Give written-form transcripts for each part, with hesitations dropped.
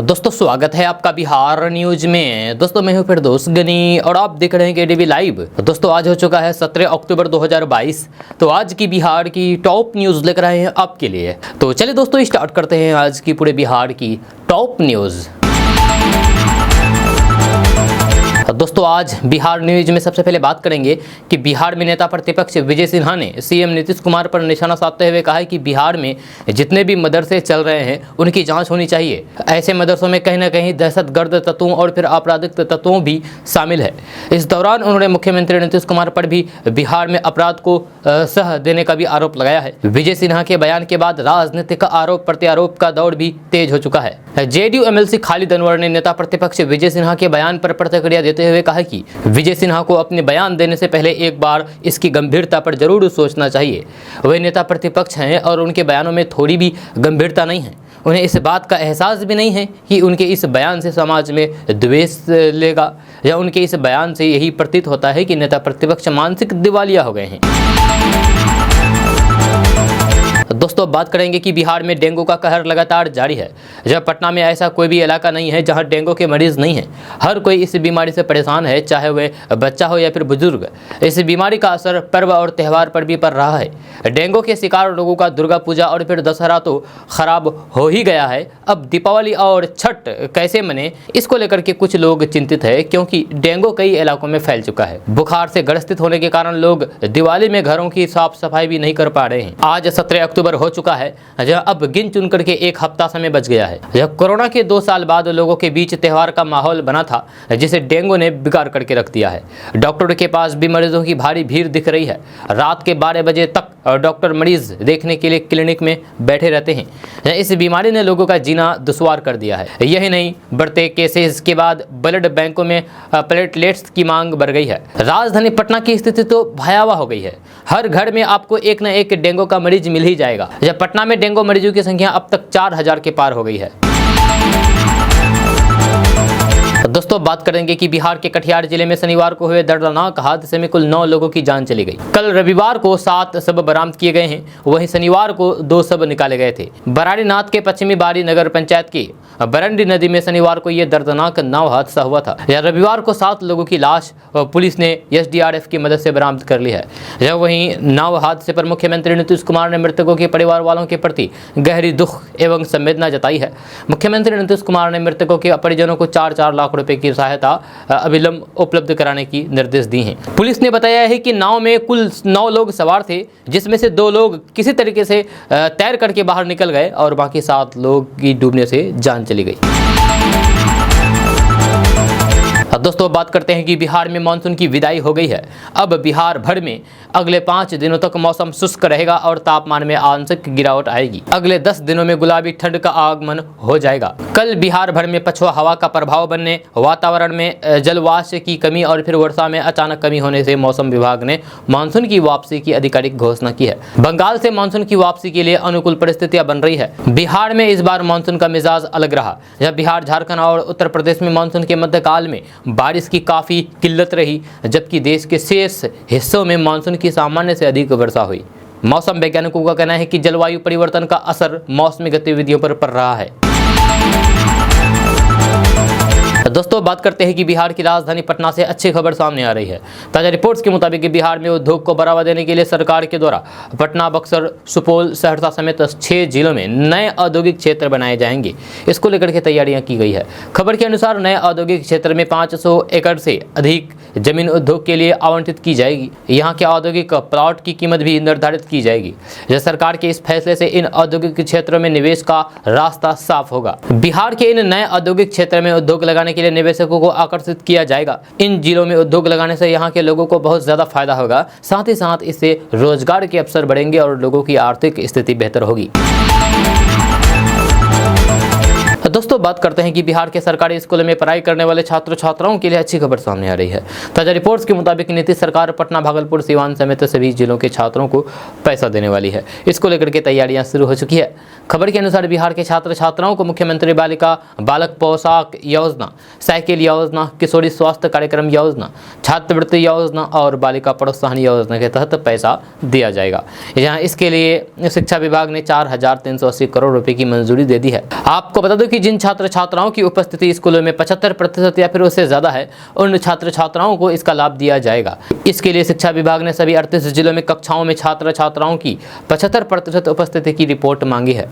दोस्तों स्वागत है आपका बिहार न्यूज में। दोस्तों मैं हूं फिरदौस गनी और आप देख रहे हैं केडीवी लाइव। दोस्तों आज हो चुका है 17 अक्टूबर 2022। तो आज की बिहार की टॉप न्यूज लेकर आए हैं आपके लिए। तो चलिए दोस्तों स्टार्ट करते हैं आज की पूरे बिहार की टॉप न्यूज। दोस्तों आज बिहार न्यूज में सबसे पहले बात करेंगे कि बिहार में नेता प्रतिपक्ष विजय सिन्हा ने सीएम नीतीश कुमार पर निशाना साधते हुए कहा है कि बिहार में जितने भी मदरसे चल रहे हैं उनकी जांच होनी चाहिए। ऐसे मदरसों में कहीं ना कहीं दहशतगर्द तत्वों और फिर आपराधिक तत्वों भी शामिल है। इस दौरान उन्होंने मुख्यमंत्री नीतीश कुमार पर भी बिहार में अपराध को सह देने का भी आरोप लगाया है। विजय सिन्हा के बयान के बाद राजनीतिक आरोप प्रत्यारोप का दौर भी तेज हो चुका है। जेडीयू एमएलसी खालिद अनवर ने नेता प्रतिपक्ष विजय सिन्हा के बयान पर प्रतिक्रिया देते हुए कहा कि विजय सिन्हा को अपने बयान देने से पहले एक बार इसकी गंभीरता पर जरूर सोचना चाहिए। वे नेता प्रतिपक्ष हैं और उनके बयानों में थोड़ी भी गंभीरता नहीं है। उन्हें इस बात का एहसास भी नहीं है कि उनके इस बयान से समाज में द्वेष लेगा, या उनके इस बयान से यही प्रतीत होता है कि नेता प्रतिपक्ष मानसिक दिवालिया हो गए हैं। दोस्तों बात करेंगे कि बिहार में डेंगू का कहर लगातार जारी है। जब पटना में ऐसा कोई भी इलाका नहीं है जहां डेंगू के मरीज नहीं हैं। हर कोई इस बीमारी से परेशान है, चाहे वह बच्चा हो या फिर बुजुर्ग। इस बीमारी का असर पर्व और त्यौहार पर भी पड़ रहा है। डेंगू के शिकार लोगों का दुर्गा पूजा और फिर दशहरा तो खराब हो ही गया है। अब दीपावली और छठ कैसे मने, इसको लेकर के कुछ लोग चिंतित है, क्योंकि डेंगू कई इलाकों में फैल चुका है। बुखार से ग्रसित होने के कारण लोग दिवाली में घरों की साफ सफाई भी नहीं कर पा रहे हैं। आज 17 अक्टूबर हो चुका है, जहां अब गिन चुन करके एक हफ्ता समय बच गया है। जब कोरोना के 2 साल बाद लोगों के बीच त्योहार का माहौल बना था, जिसे डेंगू ने बिगाड़ करके रख दिया है। डॉक्टरों के पास भी मरीजों की भारी भीड़ दिख रही है। रात के 12 बजे तक डॉक्टर मरीज देखने के लिए क्लिनिक में बैठे रहते हैं। इस बीमारी ने लोगों का जीना दुश्वार कर दिया है। यही नहीं, बढ़ते केसेस के बाद ब्लड बैंकों में प्लेटलेट्स की मांग बढ़ गई है। राजधानी पटना की स्थिति तो भयावह हो गई है। हर घर में आपको एक न एक डेंगू का मरीज मिल ही जाएगा। जब पटना में डेंगू मरीजों की संख्या अब तक 4000 के पार हो गई है। दोस्तों बात करेंगे कि बिहार के कटिहार जिले में शनिवार को हुए दर्दनाक हादसे में कुल 9 लोगों की जान चली गई। कल रविवार को 7 शव बरामद किए गए हैं, वहीं शनिवार को 2 शव निकाले गए थे। बराड़ीनाथ के पश्चिमी बारी नगर पंचायत की बरंडी नदी में शनिवार को यह दर्दनाक नाव हादसा हुआ था। रविवार को 7 लोगों की लाश पुलिस ने एसडीआरएफ की मदद से बरामद कर ली है। वहीं नाव हादसे पर मुख्यमंत्री नीतीश कुमार ने मृतकों के परिवार वालों के प्रति गहरी दुख एवं संवेदना जताई है। मुख्यमंत्री नीतीश कुमार ने मृतकों के परिजनों को 4-4 लाख रुपए की सहायता अविलंब उपलब्ध कराने की निर्देश दी हैं। पुलिस ने बताया है कि नाव में कुल 9 लोग सवार थे, जिसमें से 2 लोग किसी तरीके से तैर करके बाहर निकल गए और बाकी 7 लोग की डूबने से जान चली गई। दोस्तों बात करते हैं कि बिहार में मानसून की विदाई हो गई है। अब बिहार भर में अगले 5 दिनों तक मौसम शुष्क रहेगा और तापमान में आंशिक गिरावट आएगी। अगले 10 दिनों में गुलाबी ठंड का आगमन हो जाएगा। कल बिहार भर में पछुआ हवा का प्रभाव बनने, वातावरण में जलवाष्प की कमी और फिर वर्षा में अचानक कमी होने से मौसम विभाग ने मानसून की वापसी की आधिकारिक घोषणा की है। बंगाल से मानसून की वापसी के लिए अनुकूल परिस्थितियां बन रही है। बिहार में इस बार मानसून का मिजाज अलग रहा। जब बिहार, झारखंड और उत्तर प्रदेश में मानसून के मध्यकाल में बारिश की काफ़ी किल्लत रही, जबकि देश के शेष हिस्सों में मानसून की सामान्य से अधिक वर्षा हुई। मौसम वैज्ञानिकों का कहना है कि जलवायु परिवर्तन का असर मौसमी गतिविधियों पर पड़ रहा है। दोस्तों बात करते हैं कि बिहार की राजधानी पटना से अच्छी खबर सामने आ रही है। ताजा रिपोर्ट्स के मुताबिक बिहार में उद्योग को बढ़ावा देने के लिए सरकार के द्वारा पटना, बक्सर, सुपौल, सहरसा समेत 6 जिलों में नए औद्योगिक क्षेत्र बनाए जाएंगे। इसको लेकर के तैयारियां की गई है। खबर के अनुसार नए औद्योगिक क्षेत्र में 500 एकड़ से अधिक जमीन उद्योग के लिए आवंटित की जाएगी। यहाँ के औद्योगिक प्लॉट की कीमत भी निर्धारित की जाएगी। सरकार के इस फैसले से इन औद्योगिक क्षेत्रों में निवेश का रास्ता साफ होगा। बिहार के इन नए औद्योगिक क्षेत्र में उद्योग लगाने के लिए निवेशकों को आकर्षित किया जाएगा। इन जिलों में उद्योग लगाने से यहाँ के लोगों को बहुत ज्यादा फायदा होगा। साथ ही साथ इससे रोजगार के अवसर बढ़ेंगे और लोगों की आर्थिक स्थिति बेहतर होगी। दोस्तों बात करते हैं कि बिहार के सरकारी स्कूलों में पढ़ाई करने वाले छात्र छात्राओं के लिए अच्छी खबर सामने आ रही है। ताजा रिपोर्ट्स के मुताबिक नीतीश सरकार पटना, भागलपुर, सीवान समेत सभी जिलों के छात्रों को पैसा देने वाली है। इसको लेकर के तैयारियां शुरू हो चुकी है। खबर के अनुसार बिहार के छात्र छात्राओं को मुख्यमंत्री बालिका बालक पोशाक योजना, साइकिल योजना, किशोरी स्वास्थ्य कार्यक्रम योजना, छात्रवृत्ति योजना और बालिका प्रोत्साहन योजना के तहत पैसा दिया जाएगा। यहाँ इसके लिए शिक्षा विभाग ने 4380 करोड़ रुपए की मंजूरी दे दी है। आपको बता दो कि जिन छात्र छात्राओं की उपस्थिति स्कूलों में 75% या फिर उससे ज़्यादा है, उन छात्र छात्राओं को इसका लाभ दिया जाएगा। इसके लिए शिक्षा विभाग ने सभी 38 जिलों में कक्षाओं में छात्र छात्राओं की 75% उपस्थिति की रिपोर्ट मांगी है।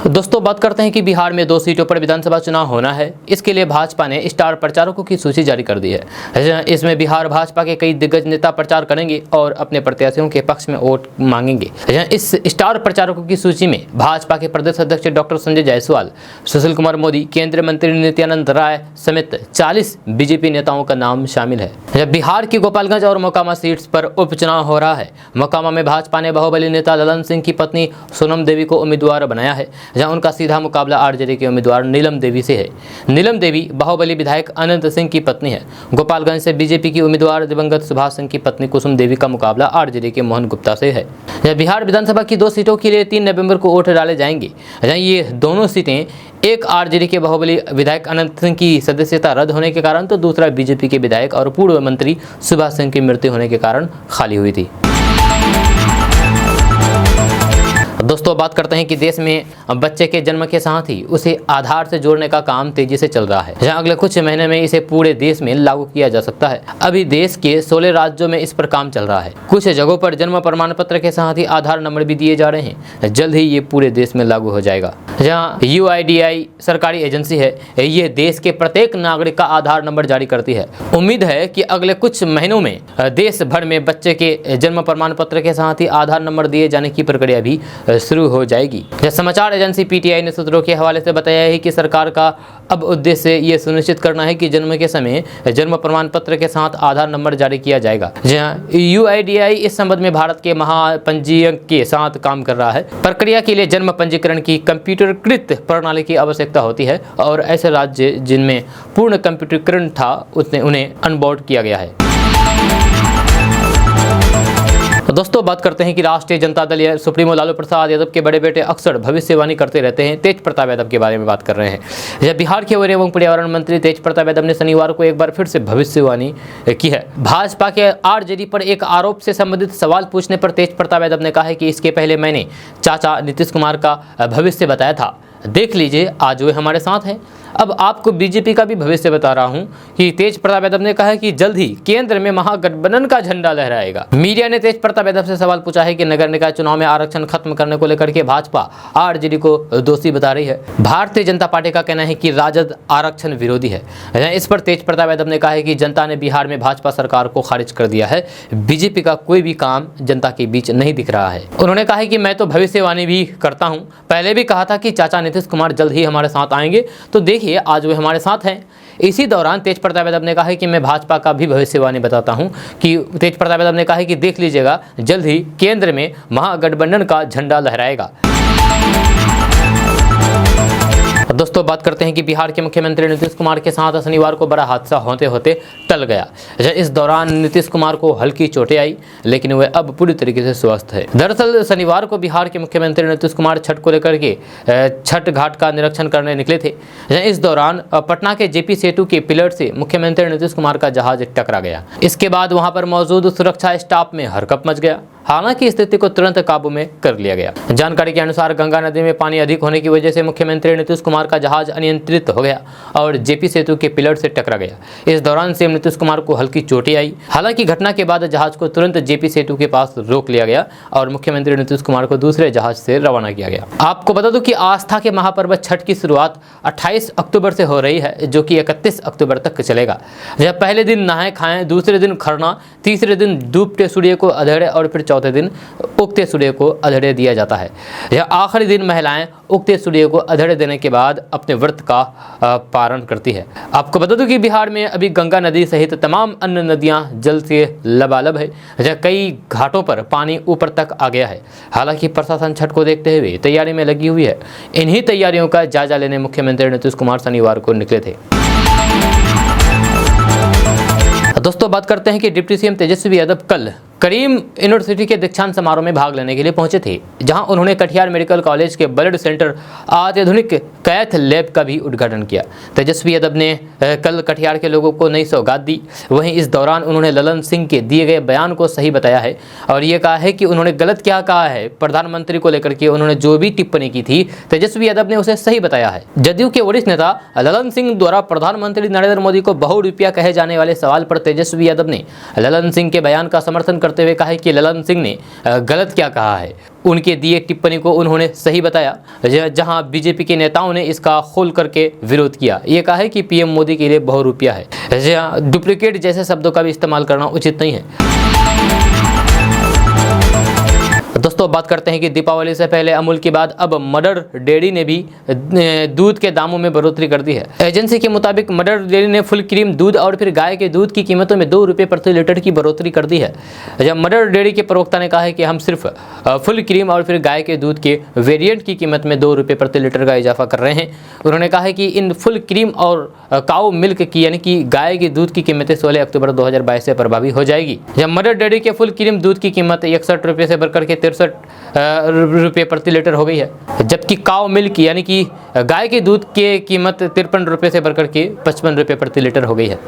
दोस्तों बात करते हैं कि बिहार में 2 सीटों पर विधानसभा चुनाव होना है। इसके लिए भाजपा ने स्टार प्रचारकों की सूची जारी कर दी है। इसमें बिहार भाजपा के कई दिग्गज नेता प्रचार करेंगे और अपने प्रत्याशियों के पक्ष में वोट मांगेंगे। इस स्टार प्रचारकों की सूची में भाजपा के प्रदेश अध्यक्ष डॉक्टर संजय जायसवाल, सुशील कुमार मोदी, केंद्रीय मंत्री नित्यानंद राय समेत 40 बीजेपी नेताओं का नाम शामिल है। बिहार की गोपालगंज और मोकामा सीट्स पर उपचुनाव हो रहा है। मोकामा में भाजपा ने बाहुबली नेता ललन सिंह की पत्नी सोनम देवी को उम्मीदवार बनाया है, जहां उनका सीधा मुकाबला आरजेडी के उम्मीदवार नीलम देवी से है। नीलम देवी बाहुबली विधायक अनंत सिंह की पत्नी है। गोपालगंज से बीजेपी की उम्मीदवार दिवंगत सुभाष सिंह की पत्नी कुसुम देवी का मुकाबला आरजेडी के मोहन गुप्ता से है। बिहार विधानसभा की 2 सीटों के लिए 3 नवंबर को वोट डाले जाएंगे। ये दोनों सीटें, एक आरजेडी के बाहुबली विधायक अनंत सिंह की सदस्यता रद्द होने के कारण तो दूसरा बीजेपी के विधायक और पूर्व मंत्री सुभाष सिंह की मृत्यु होने के कारण खाली हुई थी। दोस्तों बात करते हैं कि देश में बच्चे के जन्म के साथ ही उसे आधार से जोड़ने का काम तेजी से चल रहा है, जहां अगले कुछ महीने में इसे पूरे देश में लागू किया जा सकता है। अभी देश के 16 राज्यों में इस पर काम चल रहा है। कुछ जगहों पर जन्म प्रमाण पत्र के साथ ही आधार नंबर भी दिए जा रहे हैं। जल्द ही ये पूरे देश में लागू हो जाएगा। जहाँ UIDAI सरकारी एजेंसी है, ये देश के प्रत्येक नागरिक का आधार नंबर जारी करती है। उम्मीद है कि अगले कुछ महीनों में देश भर में बच्चे के जन्म प्रमाण पत्र के साथ ही आधार नंबर दिए जाने की प्रक्रिया भी शुरू हो जाएगी। समाचार एजेंसी PTI ने सूत्रों के हवाले से बताया है कि सरकार का अब उद्देश्य ये सुनिश्चित करना है कि जन्म के समय जन्म प्रमाण पत्र के साथ आधार नंबर जारी किया जाएगा। जहां UIDAI इस संबंध में भारत के महापंजीयक के साथ काम कर रहा है। प्रक्रिया के लिए जन्म पंजीकरण की कंप्यूटरीकृत प्रणाली की आवश्यकता होती है और ऐसे राज्य जिनमें पूर्ण कंप्यूटरीकरण था उन्हें अनबोर्ड किया गया है। दोस्तों बात करते हैं कि राष्ट्रीय जनता दल या सुप्रीमो लालू प्रसाद यादव के बड़े बेटे अक्सर भविष्यवाणी करते रहते हैं। तेज प्रताप यादव के बारे में बात कर रहे हैं। जब बिहार के वन एवं पर्यावरण मंत्री तेज प्रताप यादव ने शनिवार को एक बार फिर से भविष्यवाणी की है। भाजपा के आरजेडी पर एक आरोप से संबंधित सवाल पूछने पर तेज प्रताप यादव ने कहा है कि इसके पहले मैंने चाचा नीतीश कुमार का भविष्य बताया था। देख लीजिए, आज वे हमारे साथ हैं। अब आपको बीजेपी का भी भविष्य बता रहा हूं कि तेज प्रताप यादव ने कहा है कि जल्द ही केंद्र में महागठबंधन का झंडा लहराएगा। मीडिया ने तेज प्रताप यादव से सवाल पूछा है कि नगर निकाय चुनाव में आरक्षण खत्म करने को लेकर के भाजपा आरजेडी को दोषी बता रही है। भारतीय जनता पार्टी का कहना है कि राजद आरक्षण विरोधी है। इस पर तेज प्रताप यादव ने कहा है कि जनता ने बिहार में भाजपा सरकार को खारिज कर दिया है। बीजेपी का कोई भी काम जनता के बीच नहीं दिख रहा है। उन्होंने कहा है कि मैं तो भविष्यवाणी भी करता हूँ। पहले भी कहा था कि चाचा नीतीश कुमार जल्द ही हमारे साथ आएंगे, तो देखिए आज वे हमारे साथ हैं। इसी दौरान तेज प्रताप यादव ने कहा है कि मैं भाजपा का भी भविष्यवाणी बताता हूं कि तेज प्रताप यादव ने कहा है कि देख लीजिएगा, जल्द ही केंद्र में महागठबंधन का झंडा लहराएगा। दोस्तों बात करते हैं कि बिहार के मुख्यमंत्री नीतीश कुमार के साथ शनिवार को बड़ा हादसा होते होते टल गया। इस दौरान नीतीश कुमार को हल्की चोटें आई, लेकिन वे अब पूरी तरीके से स्वस्थ है। दरअसल शनिवार को बिहार के मुख्यमंत्री नीतीश कुमार छठ को लेकर के छठ घाट का निरीक्षण करने निकले थे। इस दौरान पटना के JP सेतु के पिलर से मुख्यमंत्री नीतीश कुमार का जहाज टकरा गया। इसके बाद वहां पर मौजूद सुरक्षा स्टाफ में हरकंप मच गया। हालांकि स्थिति को तुरंत काबू में कर लिया गया। जानकारी के अनुसार गंगा नदी में पानी अधिक होने की वजह से मुख्यमंत्री नीतीश कुमार का जहाज अनियंत्रित हो गया और JP सेतु के पिलर से टकरा गया। इस दौरान सीएम नीतीश कुमार को हल्की चोटें आई। हालांकि घटना के बाद जहाज को तुरंत JP सेतु के पास रोक लिया गया और मुख्यमंत्री नीतीश कुमार को दूसरे जहाज से रवाना किया गया। आपको बता दूं कि आस्था के महापर्व छठ की शुरुआत 28 अक्टूबर से हो रही है, जो कि 31 अक्टूबर तक चलेगा। जब पहले दिन नहाए खाएं, दूसरे दिन खरना, तीसरे दिन डूबते सूर्य को अधेड़े और फिर चौथे दिन उगते सूर्य को अधेड़े दिया जाता है। यह आखिरी दिन महिलाएं उगते सूर्य को अधेड़े देने के बाद अपने व्रत का पारण करती है। आपको बता दूं कि बिहार में अभी गंगा नदी सहित तमाम अन्य नदियां जल से लबालब है। जहाँ कई घाटों पर पानी ऊपर तक आ गया है। हालांकि प्रशासन छठ को देखते हुए तैयारी में लगी हुई है। इन्हीं तैयारियों का जायजा लेने मुख्यमंत्री नीतीश कुमार शनिवार को निकले थे। दोस्तों बात करते हैं कि डिप्टी सीएम तेजस्वी यादव कल करीम यूनिवर्सिटी के दीक्षांत समारोह में भाग लेने के लिए पहुंचे थे, जहां उन्होंने कटिहार मेडिकल कॉलेज के ब्लड सेंटर अत्याधुनिक कैथ लैब का भी उद्घाटन किया। तेजस्वी यादव ने कल कटिहार के लोगों को नई सौगात दी। वहीं इस दौरान उन्होंने ललन सिंह के दिए गए बयान को सही बताया है और ये कहा है कि उन्होंने गलत क्या कहा है। प्रधानमंत्री को लेकर के उन्होंने जो भी टिप्पणी की थी तेजस्वी यादव ने उसे सही बताया है। जदयू के वरिष्ठ नेता ललन सिंह द्वारा प्रधानमंत्री नरेंद्र मोदी को बहुरूपिया कहे जाने वाले सवाल पर तेजस्वी यादव ने ललन सिंह के बयान का समर्थन करते हुए कहा है कि ललन सिंह ने गलत क्या कहा है। उनके दिए टिप्पणी को उन्होंने सही बताया, जहां बीजेपी के नेताओं ने इसका खोल करके विरोध किया। ये कहा है कि पीएम मोदी के लिए बहुरूपिया है, जहां डुप्लीकेट जैसे शब्दों का भी इस्तेमाल करना उचित नहीं है। दोस्तों बात करते हैं कि दीपावली से पहले अमूल के बाद अब मदर डेयरी ने भी दूध के दामों में बढ़ोतरी कर दी है। एजेंसी के मुताबिक मदर डेयरी ने फुल क्रीम दूध और फिर गाय के दूध की कीमतों में 2 रुपये प्रति लीटर की बढ़ोतरी कर दी है। जब मदर डेयरी के प्रवक्ता ने कहा है कि हम सिर्फ फुल क्रीम और फिर गाय के दूध के वेरिएंट की कीमत में 2 रुपये प्रति लीटर का इजाफा कर रहे हैं। उन्होंने कहा है कि इन फुल क्रीम और काऊ मिल्क की यानी कि गाय के दूध की कीमतें 16 अक्टूबर 2022 से प्रभावी हो जाएगी। जब मदर डेयरी के फुल क्रीम दूध की कीमत 61 रुपये से बढ़कर के 63 रुपये प्रति लीटर हो गई है, जबकि काऊ मिल्क यानी कि गाय के दूध की कीमत 53 रुपये से बढ़कर के 55 रुपये प्रति लीटर हो गई है।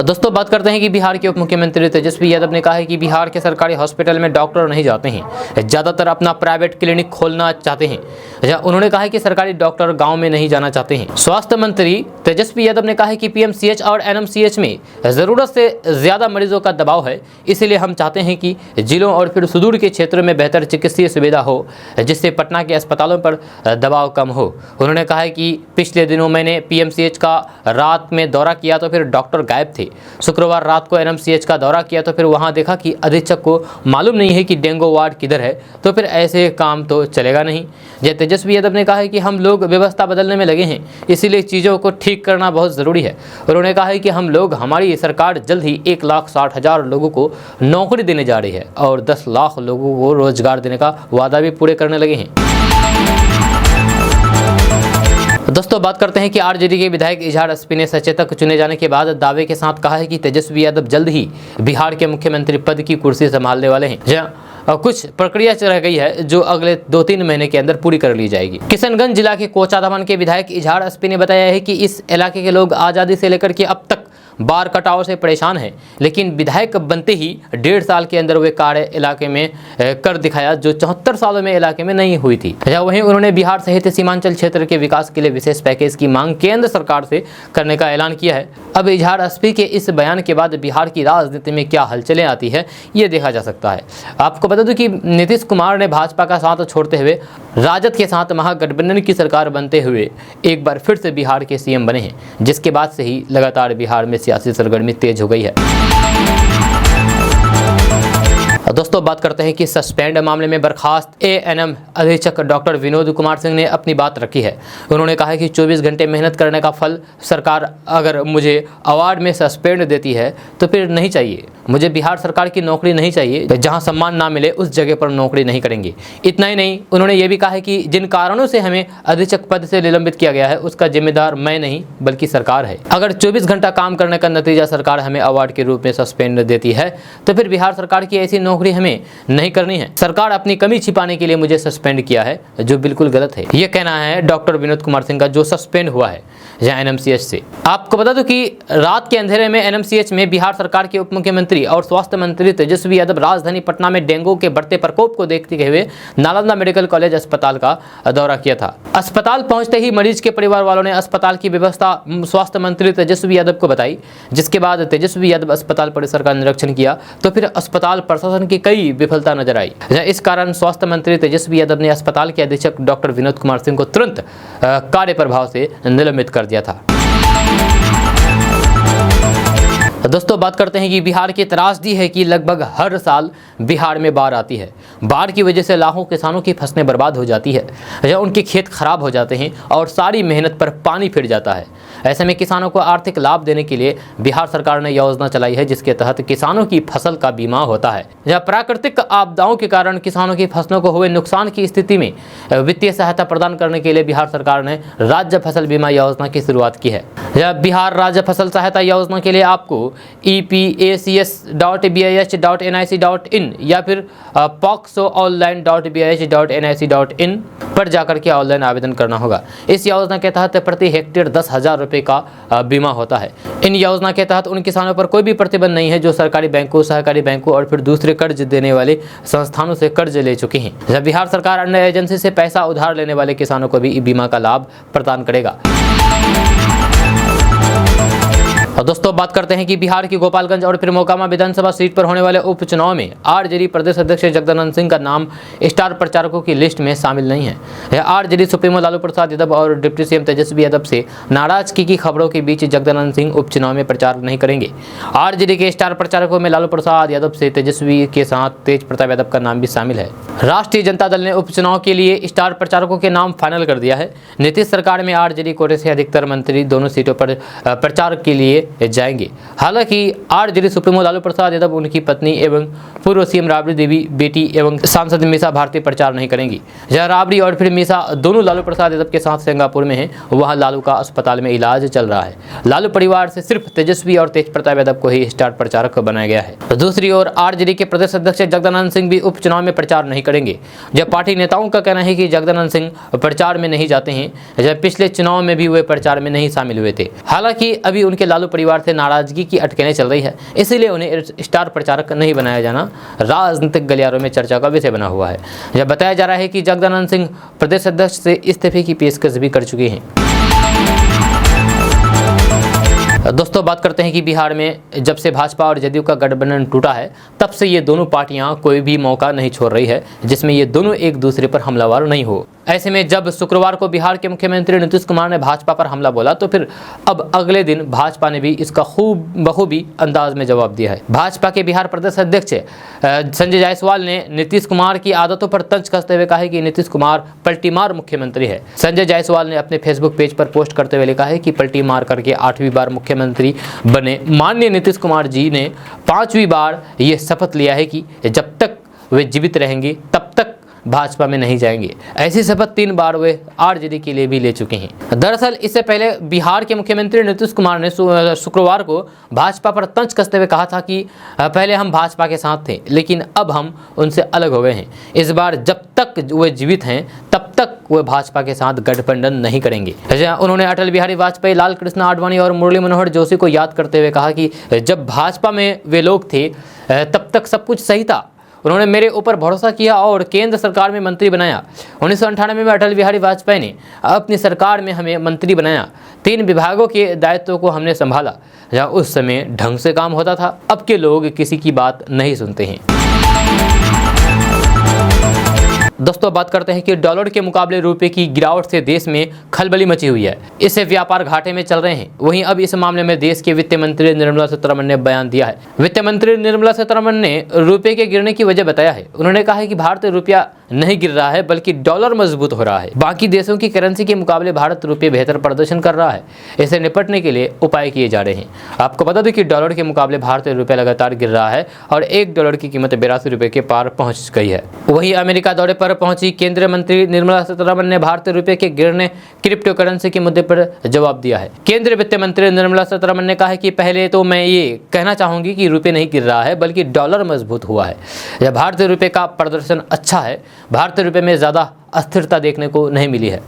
दोस्तों बात करते हैं कि बिहार के उप मुख्यमंत्री तेजस्वी यादव ने कहा है कि बिहार के सरकारी हॉस्पिटल में डॉक्टर नहीं जाते हैं, ज़्यादातर अपना प्राइवेट क्लिनिक खोलना चाहते हैं। उन्होंने कहा है कि सरकारी डॉक्टर गांव में नहीं जाना चाहते हैं। स्वास्थ्य मंत्री तेजस्वी यादव ने कहा है कि पीएमसीएच और एनएमसीएच में ज़रूरत से ज़्यादा मरीजों का दबाव है, इसलिए हम चाहते हैं कि जिलों और फिर सुदूर के क्षेत्रों में बेहतर चिकित्सीय सुविधा हो, जिससे पटना के अस्पतालों पर दबाव कम हो। उन्होंने कहा है कि पिछले दिनों मैंने पीएमसीएच का रात में दौरा किया तो फिर डॉक्टर गायब थे। शुक्रवार रात को एनएमसीएच का दौरा किया तो फिर वहां देखा कि अधीक्षक को मालूम नहीं है कि डेंगू वार्ड किधर है, तो फिर ऐसे काम तो चलेगा नहीं। जय तेजस्वी यादव ने कहा है कि हम लोग व्यवस्था बदलने में लगे हैं, इसीलिए चीज़ों को ठीक करना बहुत ज़रूरी है। उन्होंने कहा है कि हमारी सरकार जल्द ही 1,60,000 लोगों को नौकरी देने जा रही है और 10 लाख लोगों को रोजगार देने का वादा भी पूरे करने लगे हैं। दोस्तों बात करते हैं कि आरजेडी के विधायक इजहार एसपी ने सचेतक चुने जाने के बाद दावे के साथ कहा है कि तेजस्वी यादव जल्द ही बिहार के मुख्यमंत्री पद की कुर्सी संभालने वाले हैं। जहां कुछ प्रक्रिया रह गई है जो अगले 2-3 महीने के अंदर पूरी कर ली जाएगी। किशनगंज जिला के कोचाधामन के विधायक इजहार एसपी ने बताया है कि इस इलाके के लोग आज़ादी से लेकर के अब तक बार कटाव से परेशान हैं, लेकिन विधायक बनते ही 1.5 साल के अंदर वे कार्य इलाके में कर दिखाया जो 74 सालों में इलाके में नहीं हुई थी। वहीं उन्होंने बिहार सहित सीमांचल क्षेत्र के विकास के लिए विशेष पैकेज की मांग केंद्र सरकार से करने का ऐलान किया है। अब इजहार एसपी के इस बयान के बाद बिहार की राजनीति में क्या हलचलें आती है ये देखा जा सकता है। आपको बता दूं कि नीतीश कुमार ने भाजपा का साथ छोड़ते हुए राजद के साथ महागठबंधन की सरकार बनते हुए एक बार फिर से बिहार के सीएम बने हैं, जिसके बाद से ही लगातार बिहार में सियासी सरगर्मी तेज हो गई है। दोस्तों बात करते हैं कि सस्पेंड मामले में बर्खास्त एएनएम अधीक्षक डॉक्टर विनोद कुमार सिंह ने अपनी बात रखी है। उन्होंने कहा है कि 24 घंटे मेहनत करने का फल सरकार अगर मुझे अवार्ड में सस्पेंड देती है तो फिर नहीं चाहिए। मुझे बिहार सरकार की नौकरी नहीं चाहिए, जहां सम्मान ना मिले उस जगह पर नौकरी नहीं करेंगे। इतना ही नहीं, उन्होंने ये भी कहा है कि जिन कारणों से हमें अधीक्षक पद से निलंबित किया गया है उसका जिम्मेदार मैं नहीं बल्कि सरकार है। अगर 24 घंटा काम करने का नतीजा सरकार हमें अवार्ड के रूप में सस्पेंड देती है तो फिर बिहार सरकार की ऐसी नौकरी हमें नहीं करनी है। सरकार अपनी कमी छिपाने के लिए मुझे सस्पेंड किया है, जो बिल्कुल गलत है। ये कहना है डॉक्टर विनोद कुमार सिंह का, जो सस्पेंड हुआ है एनएमसीएच से। आपको बता दूं कि रात के अंधेरे में एनएमसीएच में बिहार सरकार के उप मुख्यमंत्री और स्वास्थ्य मंत्री तेजस्वी यादव राजधानी पटना में डेंगू के बढ़ते प्रकोप को देखते हुए नालंदा मेडिकल कॉलेज अस्पताल का दौरा किया था। अस्पताल पहुंचते ही मरीज के परिवार वालों ने अस्पताल की व्यवस्था स्वास्थ्य मंत्री तेजस्वी यादव को बताई, जिसके बाद तेजस्वी यादव अस्पताल परिसर का निरीक्षण किया तो फिर अस्पताल प्रशासन की कई विफलता नजर आई। इस कारण स्वास्थ्य मंत्री तेजस्वी यादव ने अस्पताल के अधीक्षक डॉक्टर विनोद कुमार सिंह को तुरंत कार्य प्रभाव से निलंबित कर दिया था। दोस्तों बात करते हैं कि बिहार की त्रासदी है कि लगभग हर साल बिहार में बाढ़ आती है। बाढ़ की वजह से लाखों किसानों की फसलें बर्बाद हो जाती है या उनके खेत खराब हो जाते हैं और सारी मेहनत पर पानी फिर जाता है। ऐसे में किसानों को आर्थिक लाभ देने के लिए बिहार सरकार ने योजना चलाई है, जिसके तहत किसानों की फसल का बीमा होता है। जहाँ प्राकृतिक आपदाओं के कारण किसानों की फसलों को हुए नुकसान की स्थिति में वित्तीय सहायता प्रदान करने के लिए बिहार सरकार ने राज्य फसल बीमा योजना की शुरुआत की है। बिहार राज्य फसल सहायता योजना के लिए आपको epacs.bih.nic.in या फिर poxoonline.bih.nic.in पर जाकर के ऑनलाइन आवेदन करना होगा। इस योजना के तहत प्रति हेक्टेयर 10,000 रुपये का बीमा होता है। इन योजना के तहत उन किसानों पर कोई भी प्रतिबंध नहीं है जो सरकारी बैंकों, सहकारी बैंकों और फिर दूसरे कर्ज देने वाले संस्थानों से कर्ज ले चुके हैं। जब बिहार सरकार अन्य एजेंसी से पैसा उधार लेने वाले किसानों को भी बीमा का लाभ प्रदान करेगा। और दोस्तों बात करते हैं कि बिहार की गोपालगंज और फिर मोकामा विधानसभा सीट पर होने वाले उपचुनाव में आरजेडी प्रदेश अध्यक्ष जगदानंद सिंह का नाम स्टार प्रचारकों की लिस्ट में शामिल नहीं है। यह आरजेडी सुप्रीमो लालू प्रसाद यादव और डिप्टी सीएम तेजस्वी यादव से नाराजगी की खबरों के बीच जगदानंद सिंह उपचुनाव में प्रचार नहीं करेंगे। आरजेडी के स्टार प्रचारकों में लालू प्रसाद यादव से तेजस्वी के साथ तेज प्रताप यादव का नाम भी शामिल है। राष्ट्रीय जनता दल ने उपचुनाव के लिए स्टार प्रचारकों के नाम फाइनल कर दिया है। नीतीश सरकार में आरजेडी कोटे से अधिकतर मंत्री दोनों सीटों पर प्रचार के लिए जाएंगे। हालांकि आरजेडी सुप्रीमो लालू प्रसाद यादव, उनकी पत्नी एवं पूर्व सीएम राबड़ी देवी बेटी एवं सांसद मीसा भारती प्रचार नहीं करेंगी। जहां राबड़ी और फिर मीसा दोनों लालू प्रसाद यादव के साथ सिंगापुर में हैं, वहां लालू का अस्पताल में इलाज चल रहा है। लालू परिवार से सिर्फ तेजस्वी और तेज प्रताप यादव को ही स्टार प्रचारक बनाया गया है। तो दूसरी ओर आरजेडी के प्रदेश अध्यक्ष जगदानंद सिंह भी उपचुनाव में प्रचार नहीं करेंगे। जब पार्टी नेताओं का कहना है कि जगदानंद सिंह प्रचार में नहीं जाते हैं, जब पिछले चुनाव में भी वे प्रचार में नहीं शामिल हुए थे। हालांकि अभी उनके लालू परिवार से नाराजगी की अटकलें चल रही है, इसीलिए उन्हें स्टार प्रचारक नहीं बनाया जाना राजनीतिक गलियारों में चर्चा का विषय बना हुआ है। यह बताया जा रहा है कि जगदानंद सिंह प्रदेश अध्यक्ष से इस्तीफे की पेशकश भी कर चुके हैं। दोस्तों बात करते हैं कि बिहार में जब से भाजपा और जदयू का गठबंधन टूटा है, तब से ये दोनों पार्टियां कोई भी मौका नहीं छोड़ रही है जिसमें ये दोनों एक दूसरे पर हमलावर नहीं हो। ऐसे में जब शुक्रवार को बिहार के मुख्यमंत्री नीतीश कुमार ने भाजपा पर हमला बोला, तो फिर अब अगले दिन भाजपा ने भी इसका बखूबी अंदाज में जवाब दिया है। भाजपा के बिहार प्रदेश अध्यक्ष संजय जायसवाल ने नीतीश कुमार की आदतों पर तंज कसते हुए कहा है कि नीतीश कुमार पलटीमार मुख्यमंत्री है। संजय जायसवाल ने अपने फेसबुक पेज पर पोस्ट करते हुए लिखा है कि पलटी मार करके 8वीं बार मुख्यमंत्री बने माननीय नीतीश कुमार जी ने 5वीं बार ये शपथ लिया है कि जब तक वे जीवित रहेंगे तब तक भाजपा में नहीं जाएंगे। ऐसी शपथ 3 बार वे आरजेडी के लिए भी ले चुके हैं। दरअसल इससे पहले बिहार के मुख्यमंत्री नीतीश कुमार ने शुक्रवार को भाजपा पर तंज कसते हुए कहा था कि पहले हम भाजपा के साथ थे, लेकिन अब हम उनसे अलग हो गए हैं। इस बार जब तक वे जीवित हैं तब तक वे भाजपा के साथ गठबंधन नहीं करेंगे। उन्होंने अटल बिहारी वाजपेयी, लाल कृष्ण आडवाणी और मुरली मनोहर जोशी को याद करते हुए कहा कि जब भाजपा में वे लोग थे तब तक सब कुछ सही था। उन्होंने मेरे ऊपर भरोसा किया और केंद्र सरकार में मंत्री बनाया। 1998 में अटल बिहारी वाजपेयी ने अपनी सरकार में हमें मंत्री बनाया। 3 विभागों के दायित्वों को हमने संभाला, जहाँ उस समय ढंग से काम होता था। अब के लोग किसी की बात नहीं सुनते हैं। दोस्तों बात करते हैं कि डॉलर के मुकाबले रुपए की गिरावट से देश में खलबली मची हुई है। इससे व्यापार घाटे में चल रहे हैं। वहीं अब इस मामले में देश के वित्त मंत्री निर्मला सीतारमण ने बयान दिया है। वित्त मंत्री निर्मला सीतारमण ने रुपए के गिरने की वजह बताया है। उन्होंने कहा है कि भारतीय रुपया नहीं गिर रहा है बल्कि डॉलर मजबूत हो रहा है। बाकी देशों की करेंसी के मुकाबले भारत रुपये बेहतर प्रदर्शन कर रहा है। इससे निपटने के लिए उपाय किए जा रहे हैं। आपको बता दें कि डॉलर के मुकाबले भारतीय रुपया लगातार गिर रहा है और $1 की कीमत 82 रुपये के पार पहुंच गई है। वहीं अमेरिका दौरे पर पहुंची केंद्रीय मंत्री निर्मला सीतारमण ने भारतीय रुपये के गिरने, क्रिप्टो करेंसी के मुद्दे पर जवाब दिया है। केंद्रीय वित्त मंत्री निर्मला सीतारमण ने कहा है कि पहले तो मैं ये कहना चाहूंगी कि रुपये नहीं गिर रहा है बल्कि डॉलर मजबूत हुआ है। यह भारतीय रुपये का प्रदर्शन अच्छा है। भारतीय रुपये में ज़्यादा अस्थिरता देखने को नहीं मिली है।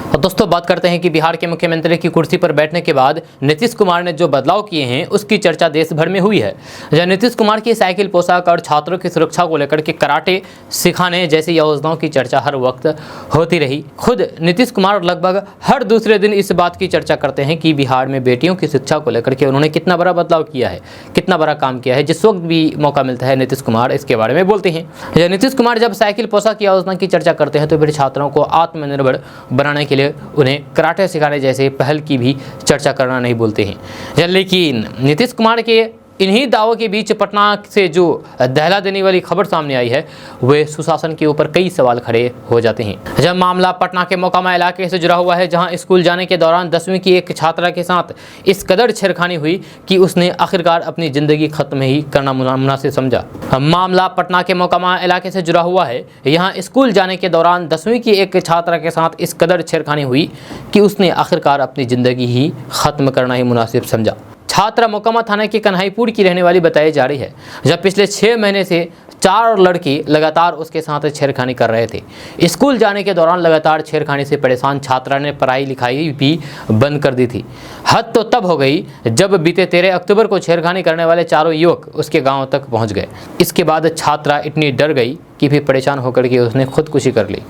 और दोस्तों बात करते हैं कि बिहार के मुख्यमंत्री की कुर्सी पर बैठने के बाद नीतीश कुमार ने जो बदलाव किए हैं उसकी चर्चा देश भर में हुई है। जहां नीतीश कुमार की साइकिल पोशाक और छात्रों की सुरक्षा को लेकर के कराटे सिखाने जैसी योजनाओं की चर्चा हर वक्त होती रही। खुद नीतीश कुमार लगभग हर दूसरे दिन इस बात की चर्चा करते हैं कि बिहार में बेटियों की शिक्षा को लेकर के उन्होंने कितना बड़ा बदलाव किया है, कितना बड़ा काम किया है। जिस वक्त भी मौका मिलता है नीतीश कुमार इसके बारे में बोलते हैं। नीतीश कुमार जब साइकिल पोशाक योजना की चर्चा करते हैं तो फिर छात्रों को आत्मनिर्भर बनाने के लिए उन्हें कराटे सिखाने जैसे पहल की भी चर्चा करना नहीं बोलते हैं। लेकिन नीतीश कुमार के इन्हीं दावों के बीच पटना से जो दहला देने वाली खबर सामने आई है वे सुशासन के ऊपर कई सवाल खड़े हो जाते हैं। जब मामला पटना के मोकामा इलाके से जुड़ा हुआ है, जहां स्कूल जाने के दौरान 10वीं की एक छात्रा के साथ इस कदर छेड़खानी हुई कि उसने आखिरकार अपनी जिंदगी खत्म ही करना मुनासिब समझा। मामला पटना के मोकामा इलाके से जुड़ा हुआ है। यहाँ स्कूल जाने के दौरान 10वीं की एक छात्रा के साथ इस कदर छेड़खानी हुई कि उसने आखिरकार अपनी जिंदगी ही खत्म करना ही मुनासिब समझा। छात्रा मोकामा थाना के कन्हाईपुर की रहने वाली बताई जा रही है, जब पिछले 6 महीने से 4 लड़के लगातार उसके साथ छेड़खानी कर रहे थे। स्कूल जाने के दौरान लगातार छेड़खानी से परेशान छात्रा ने पढ़ाई लिखाई भी बंद कर दी थी। हद तो तब हो गई जब बीते 13 अक्टूबर को छेड़खानी करने वाले चारों युवक उसके गांव तक पहुंच गए। इसके बाद छात्रा इतनी डर गई कि फिर परेशान होकर के उसने खुदकुशी कर ली।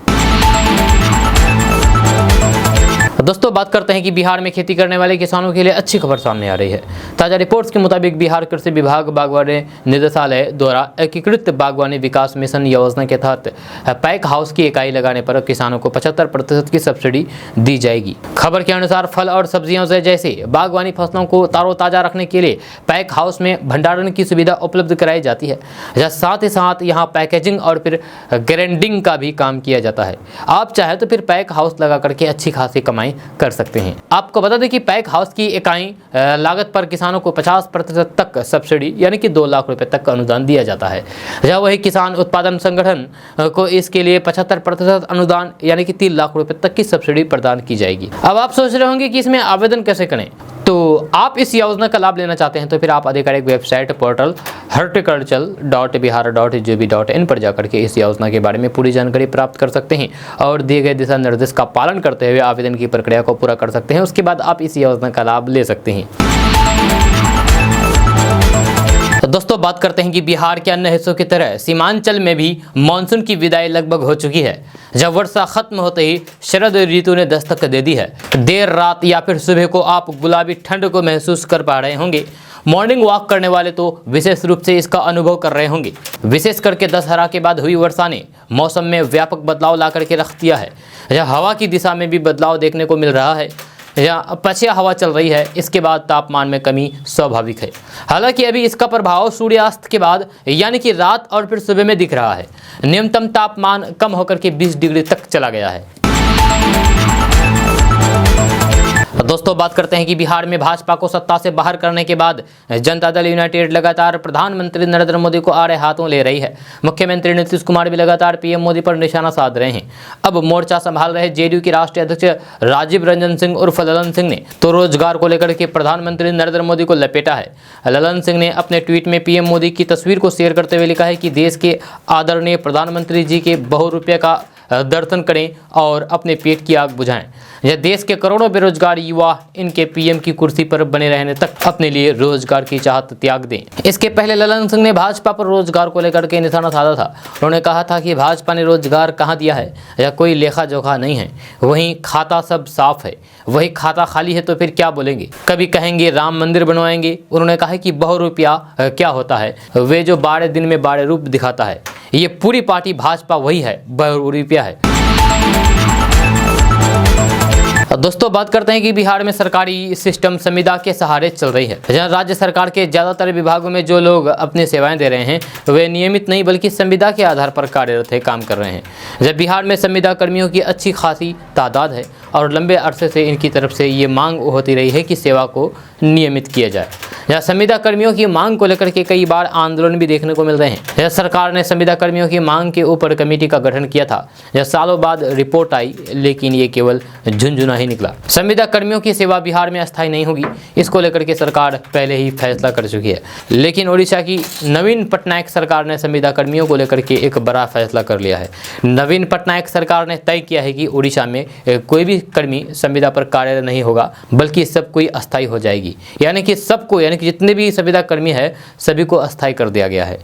दोस्तों बात करते हैं कि बिहार में खेती करने वाले किसानों के लिए अच्छी खबर सामने आ रही है। ताज़ा रिपोर्ट्स के मुताबिक बिहार कृषि विभाग बागवानी निदेशालय द्वारा एकीकृत बागवानी विकास मिशन योजना के तहत पैक हाउस की इकाई लगाने पर किसानों को 75% की सब्सिडी दी जाएगी। खबर के अनुसार फल और सब्जियों से जैसे बागवानी फसलों को ताज़ा रखने के लिए पैक हाउस में भंडारण की सुविधा उपलब्ध कराई जाती है। साथ ही साथ यहाँ पैकेजिंग और फिर ग्रेडिंग का भी काम किया जाता है। आप चाहे तो फिर पैक हाउस लगा करके अच्छी खासी कमाई कर सकते हैं। आपको बता दें कि पैक हाउस की इकाई लागत पर किसानों को 50% तक सब्सिडी यानी कि 2 लाख रुपए तक का अनुदान दिया जाता है। जहाँ वही किसान उत्पादन संगठन को इसके लिए 75% अनुदान यानी कि 3 लाख रुपए तक की सब्सिडी प्रदान की जाएगी। अब आप सोच रहे होंगे कि इसमें आवेदन कैसे करें, तो आप इस योजना का लाभ लेना चाहते हैं तो फिर आप आधिकारिक वेबसाइट पोर्टल horticulture.bihar.gov.in पर जाकर के इस योजना के बारे में पूरी जानकारी प्राप्त कर सकते हैं और दिए गए दिशा निर्देश का पालन करते हुए आवेदन की प्रक्रिया को पूरा कर सकते हैं। उसके बाद आप इस योजना का लाभ ले सकते हैं। तो दोस्तों बात करते हैं कि बिहार के अन्य हिस्सों की तरह सीमांचल में भी मानसून की विदाई लगभग हो चुकी है। जब वर्षा खत्म होते ही शरद ऋतु ने दस्तक दे दी है। देर रात या फिर सुबह को आप गुलाबी ठंड को महसूस कर पा रहे होंगे। मॉर्निंग वॉक करने वाले तो विशेष रूप से इसका अनुभव कर रहे होंगे। विशेष करके दशहरा के बाद हुई वर्षा ने मौसम में व्यापक बदलाव ला करके रख दिया है। यह हवा की दिशा में भी बदलाव देखने को मिल रहा है। यहाँ पछिया हवा चल रही है। इसके बाद तापमान में कमी स्वाभाविक है। हालांकि अभी इसका प्रभाव सूर्यास्त के बाद यानी कि रात और फिर सुबह में दिख रहा है। न्यूनतम तापमान कम होकर के 20 डिग्री तक चला गया है। दोस्तों बात करते हैं कि बिहार में भाजपा को सत्ता से बाहर करने के बाद जनता दल यूनाइटेड लगातार प्रधानमंत्री नरेंद्र मोदी को आड़े हाथों ले रही है। मुख्यमंत्री नीतीश कुमार भी लगातार पीएम मोदी पर निशाना साध रहे हैं। अब मोर्चा संभाल रहे जेडीयू के राष्ट्रीय अध्यक्ष राजीव रंजन सिंह उर्फ ललन सिंह ने तो रोजगार को लेकर के प्रधानमंत्री नरेंद्र मोदी को लपेटा है। ललन सिंह ने अपने ट्वीट में पीएम मोदी की तस्वीर को शेयर करते हुए लिखा है कि देश के आदरणीय प्रधानमंत्री जी के बहुरूपये का दर्शन करें और अपने पेट की आग बुझाएं। यह देश के करोड़ों बेरोजगार युवा इनके पीएम की कुर्सी पर बने रहने तक अपने लिए रोजगार की चाहत त्याग दें। इसके पहले ललन सिंह ने भाजपा पर रोजगार को लेकर के निशाना साधा था। उन्होंने कहा था कि भाजपा ने रोजगार कहाँ दिया है, या कोई लेखा जोखा नहीं है। वहीं खाता सब साफ है, वही खाता खाली है तो फिर क्या बोलेंगे। कभी कहेंगे राम मंदिर बनवाएंगे। उन्होंने कहा कि बहुरूपिया क्या होता है, वे जो 12 दिन में 12 रूप दिखाता है। ये पूरी पार्टी भाजपा वही है, बहुरूपिया है। दोस्तों बात करते हैं कि बिहार में सरकारी सिस्टम संविदा के सहारे चल रही है। जहां राज्य सरकार के ज़्यादातर विभागों में जो लोग अपनी सेवाएं दे रहे हैं वे नियमित नहीं बल्कि संविदा के आधार पर कार्यरत है, काम कर रहे हैं। जब बिहार में संविदा कर्मियों की अच्छी खासी तादाद है और लंबे अरसे से इनकी तरफ से ये मांग होती रही है कि सेवा को नियमित किया जाए। यह संविदा कर्मियों की मांग को लेकर के कई बार आंदोलन भी देखने को मिल रहे हैं। यह सरकार ने संविदा कर्मियों की मांग के ऊपर कमेटी का गठन किया था। यह सालों बाद रिपोर्ट आई, लेकिन ये केवल झुनझुना ही निकला। संविदा कर्मियों की सेवा बिहार में अस्थायी नहीं होगी, इसको लेकर के सरकार पहले ही फैसला कर चुकी है। लेकिन ओडिशा की नवीन पटनायक सरकार ने संविदा कर्मियों को लेकर के एक बड़ा फैसला कर लिया है। नवीन पटनायक सरकार ने तय किया है कि ओडिशा में कोई भी कर्मी संविदा पर कार्यरत नहीं होगा, बल्कि सब कोई अस्थायी हो जाएगी। यानी कि सबको, यानी कि जितने भी संविदा कर्मी है सभी को अस्थायी कर दिया गया है।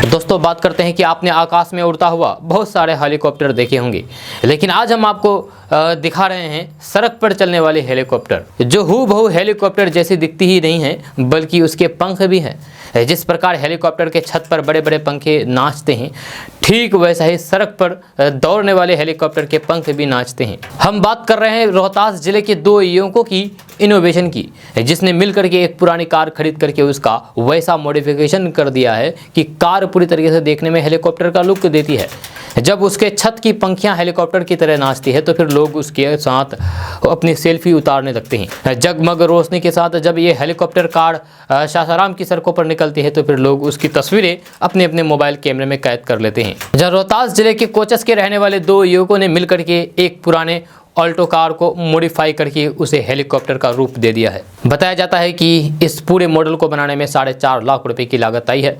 दोस्तों बात करते हैं कि आपने आकाश में उड़ता हुआ बहुत सारे हेलीकॉप्टर देखे होंगे, लेकिन आज हम आपको दिखा रहे हैं सड़क पर चलने वाले हेलीकॉप्टर, जो हूबहू हेलीकॉप्टर जैसी दिखती ही नहीं है बल्कि उसके पंख भी हैं। जिस प्रकार हेलीकॉप्टर के छत पर बड़े बड़े पंखे नाचते हैं, ठीक वैसा ही सड़क पर दौड़ने वाले हेलीकॉप्टर के पंख भी नाचते हैं। हम बात कर रहे हैं रोहतास जिले के दो युवकों की इनोवेशन की, जिसने मिलकर के एक पुरानी कार खरीद करके उसका वैसा मॉडिफिकेशन कर दिया है कि कार पूरी तरीके से देखने में हेलीकॉप्टर का लुक देती है। जब उसके छत की पंखियां हेलीकॉप्टर की तरह नाचती है तो फिर लोग उसके साथ अपनी सेल्फी उतारने लगते हैं। जगमग रोशनी के साथ जब ये हेलीकॉप्टर कार सासाराम की सड़कों पर निकलती है तो फिर लोग उसकी तस्वीरें अपने अपने मोबाइल कैमरे में कैद कर लेते हैं। जहाँ रोहतास जिले के कोचस के रहने वाले दो युवकों ने मिलकर के एक पुराने ऑल्टो कार को मॉडिफाई करके उसे हेलीकॉप्टर का रूप दे दिया है। बताया जाता है कि इस पूरे मॉडल को बनाने में 4.5 लाख रुपए की लागत आई है।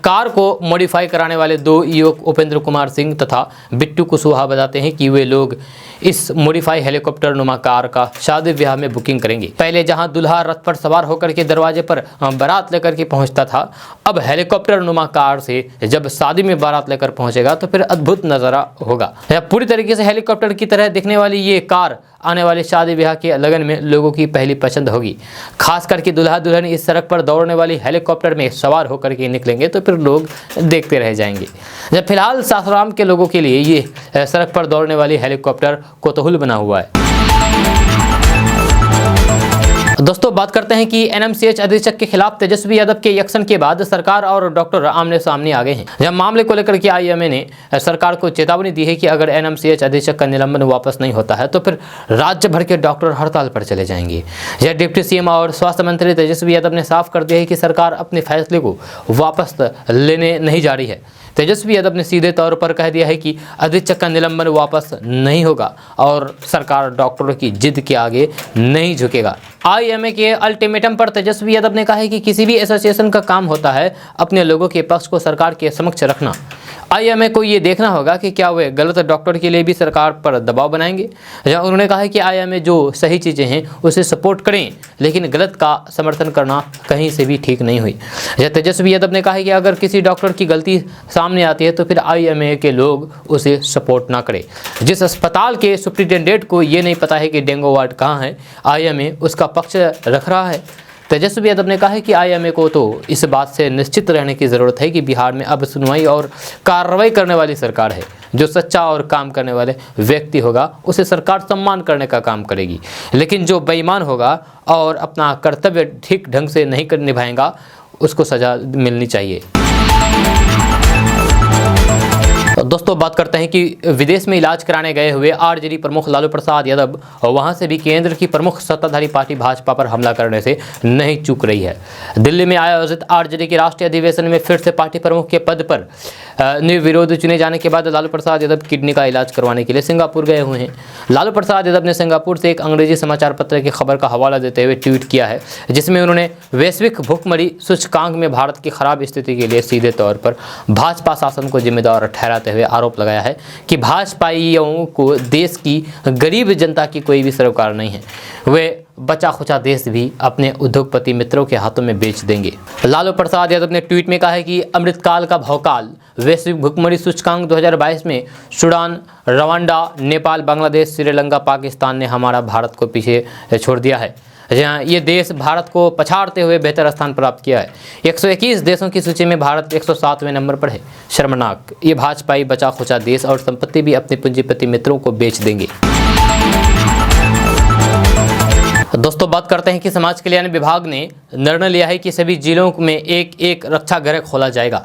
कार को मॉडिफाई कराने वाले दो युवक उपेंद्र कुमार सिंह तथा बिट्टू कुशवाहा बताते हैं कि वे लोग इस मॉडिफाई हेलीकॉप्टर नुमा कार का शादी ब्याह में बुकिंग करेंगे। पहले जहां दुल्हा रथ पर सवार होकर के दरवाजे पर बारात लेकर के पहुंचता था, अब हेलीकॉप्टर नुमा कार से जब शादी में बारात लेकर पहुंचेगा तो फिर अद्भुत नज़ारा होगा। पूरी तरीके से हेलीकॉप्टर की तरह दिखने वाली ये कार आने वाले शादी ब्याह के लगन में लोगों की पहली पसंद होगी। खास करके दुल्हा दुल्हन इस सड़क पर दौड़ने वाली हेलीकॉप्टर में सवार होकर के निकलेंगे तो फिर लोग देखते रह जाएंगे। जब फिलहाल सासाराम के लोगों के लिए ये सड़क पर दौड़ने वाली हेलीकॉप्टर कोतूहल बना हुआ है। दोस्तों बात करते हैं कि एनएमसीएच अधीक्षक के खिलाफ तेजस्वी यादव के एक्शन के बाद सरकार और डॉक्टर आमने सामने आ गए हैं। जब मामले को लेकर के आईएमए ने सरकार को चेतावनी दी है कि अगर एनएमसीएच अधीक्षक का निलंबन वापस नहीं होता है तो फिर राज्य भर के डॉक्टर हड़ताल पर चले जाएंगे। यह डिप्टी सीएम और स्वास्थ्य मंत्री तेजस्वी यादव ने साफ कर दिया है कि सरकार अपने फैसले को वापस लेने नहीं जा रही है। तेजस्वी यादव ने सीधे तौर पर कह दिया है कि अधीक्षक का निलंबन वापस नहीं होगा और सरकार डॉक्टरों की जिद के आगे नहीं झुकेगा। आईएमए के अल्टीमेटम पर तेजस्वी यादव ने कहा है कि किसी भी एसोसिएशन का काम होता है अपने लोगों के पक्ष को सरकार के समक्ष रखना। आईएमए को ये देखना होगा कि क्या वे गलत डॉक्टर के लिए भी सरकार पर दबाव बनाएंगे। उन्होंने कहा है कि आईएमए जो सही चीज़ें हैं उसे सपोर्ट करें, लेकिन गलत का समर्थन करना कहीं से भी ठीक नहीं हुई। तेजस्वी यादव ने कहा है कि अगर किसी डॉक्टर की गलती सामने आती है तो फिर आईएमए के लोग उसे सपोर्ट ना करें। जिस अस्पताल के सुप्रिटेंडेंट को ये नहीं पता है कि डेंगू वार्ड कहाँ है, आईएमए उसका पक्ष रख रहा है। तेजस्वी यादव ने कहा है कि आईएमए को तो इस बात से निश्चित रहने की ज़रूरत है कि बिहार में अब सुनवाई और कार्रवाई करने वाली सरकार है। जो सच्चा और काम करने वाले व्यक्ति होगा उसे सरकार सम्मान करने का काम करेगी, लेकिन जो बेईमान होगा और अपना कर्तव्य ठीक ढंग से नहीं निभाएगा उसको सज़ा मिलनी चाहिए। दोस्तों बात करते हैं कि विदेश में इलाज कराने गए हुए आरजेडी प्रमुख लालू प्रसाद यादव वहां से भी केंद्र की प्रमुख सत्ताधारी पार्टी भाजपा पर हमला करने से नहीं चूक रही है। दिल्ली में आयोजित आरजेडी के राष्ट्रीय अधिवेशन में फिर से पार्टी प्रमुख के पद पर निर्विरोध चुने जाने के बाद लालू प्रसाद यादव किडनी का इलाज करवाने के लिए सिंगापुर गए हुए हैं। लालू प्रसाद यादव ने सिंगापुर से एक अंग्रेजी समाचार पत्र की खबर का हवाला देते हुए ट्वीट किया है, जिसमें उन्होंने वैश्विक भुखमरी सूचकांक में भारत की खराब स्थिति के लिए सीधे तौर पर भाजपा शासन को जिम्मेदार ठहराते हुए आरोप लगाया है कि भाजपाइयों को देश की गरीब जनता की कोई भी सरोकार नहीं है। वे बचा खुचा देश भी अपने उद्योगपति मित्रों के हाथों में बेच देंगे। लालू प्रसाद यादव ने ट्वीट में कहा है कि अमृतकाल का भवकाल वैश्विक भुखमरी सूचकांक 2022 में सूडान, रवांडा, नेपाल, बांग्लादेश, श्रीलंका, पाकिस्तान ने हमारा भारत को पीछे छोड़ दिया है। जहाँ ये देश भारत को पछाड़ते हुए बेहतर स्थान प्राप्त किया है। 121 देशों की सूची में भारत 107वें नंबर पर है। शर्मनाक। ये भाजपाई बचा खुचा देश और संपत्ति भी अपने पूंजीपति मित्रों को बेच देंगे। दोस्तों बात करते हैं कि समाज कल्याण विभाग ने निर्णय लिया है कि सभी जिलों में एक एक रक्षा गृह खोला जाएगा।